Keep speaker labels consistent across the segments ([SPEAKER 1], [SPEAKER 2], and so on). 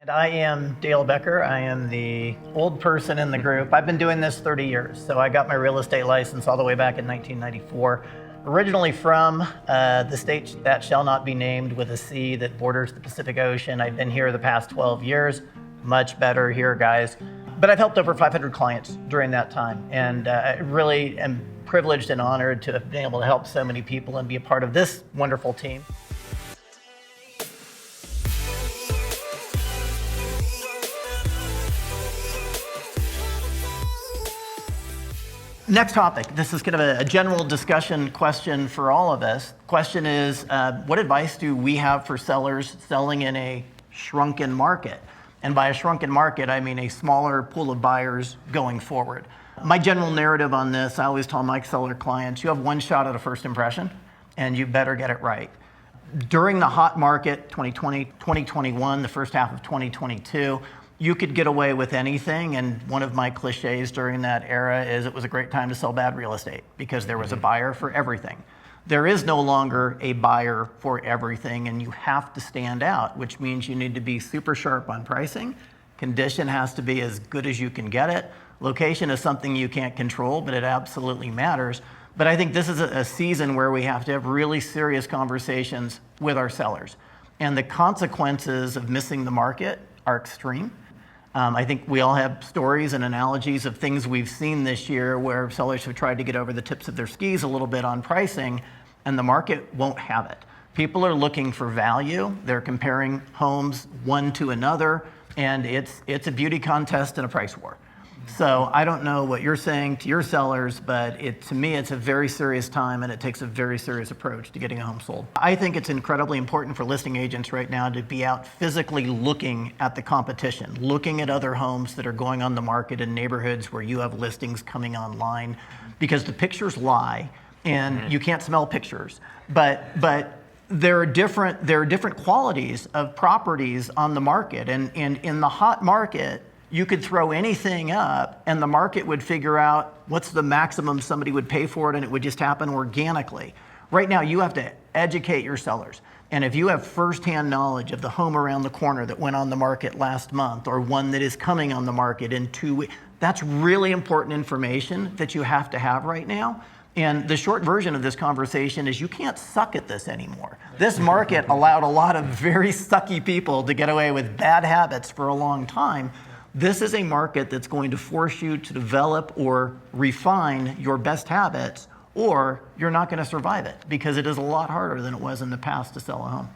[SPEAKER 1] I am Dale Becker. I am the old person in the group. I've been doing this 30 years. So I got my real estate license all the way back in 1994. Originally from the state that shall not be named with a C that borders the Pacific Ocean. I've been here the past 12 years. Much better here, guys. But I've helped over 500 clients during that time. And I really am privileged and honored to have been able to help so many people and be a part of this wonderful team. Next topic. This is kind of a general discussion question for all of us. Question is, what advice do we have for sellers selling in a shrunken market? And by a shrunken market, I mean a smaller pool of buyers going forward. My general narrative on this, I always tell my seller clients, you have one shot at a first impression, and you better get it right. During the hot market, 2020, 2021, the first half of 2022, you could get away with anything, and one of my cliches during that era is it was a great time to sell bad real estate because there was a buyer for everything. There is no longer a buyer for everything, and you have to stand out, which means you need to be super sharp on pricing. Condition has to be as good as you can get it. Location is something you can't control, but it absolutely matters. But I think this is a season where we have to have really serious conversations with our sellers. And the consequences of missing the market are extreme. I think we all have stories and analogies of things we've seen this year where sellers have tried to get over the tips of their skis a little bit on pricing, and the market won't have it. People are looking for value. They're comparing homes one to another, and it's a beauty contest and a price war. So I don't know what you're saying to your sellers, but to me, it's a very serious time, and it takes a very serious approach to getting a home sold. I think it's incredibly important for listing agents right now to be out physically looking at the competition, looking at other homes that are going on the market in neighborhoods where you have listings coming online, because the pictures lie, and you can't smell pictures. But there are different qualities of properties on the market, and in the hot market, you could throw anything up and the market would figure out what's the maximum somebody would pay for it, and it would just happen organically. Right now, you have to educate your sellers. And if you have firsthand knowledge of the home around the corner that went on the market last month or one that is coming on the market in 2 weeks, that's really important information that you have to have right now. And the short version of this conversation is you can't suck at this anymore. This market allowed a lot of very sucky people to get away with bad habits for a long time. This is a market that's going to force you to develop or refine your best habits, or you're not going to survive it because it is a lot harder than it was in the past to sell a home.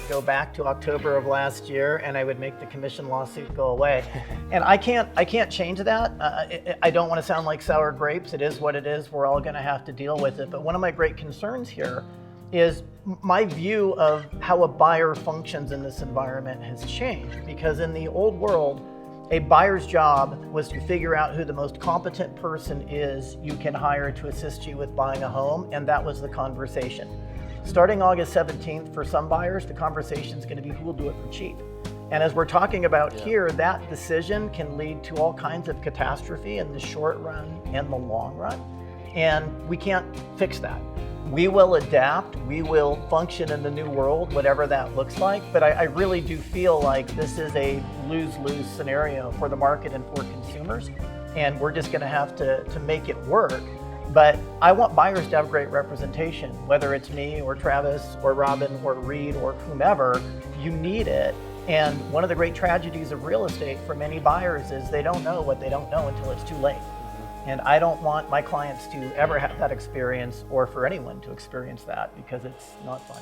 [SPEAKER 1] Go back to October of last year, and I would make the commission lawsuit go away. And I can't change that. I don't want to sound like sour grapes. It is what it is. We're all going to have to deal with it. But one of my great concerns here is my view of how a buyer functions in this environment has changed, because in the old world, a buyer's job was to figure out who the most competent person is you can hire to assist you with buying a home, and that was the conversation. Starting August 17th, for some buyers, the conversation is going to be who will do it for cheap. And as we're talking about here, that decision can lead to all kinds of catastrophe in the short run and the long run. And we can't fix that. We will adapt, we will function in the new world, whatever that looks like, but I really do feel like this is a lose-lose scenario for the market and for consumers, and we're just gonna have to make it work. But I want buyers to have great representation, whether it's me or Travis or Robin or Reed or whomever, you need it. And one of the great tragedies of real estate for many buyers is they don't know what they don't know until it's too late. And I don't want my clients to ever have that experience, or for anyone to experience that, because it's not fun.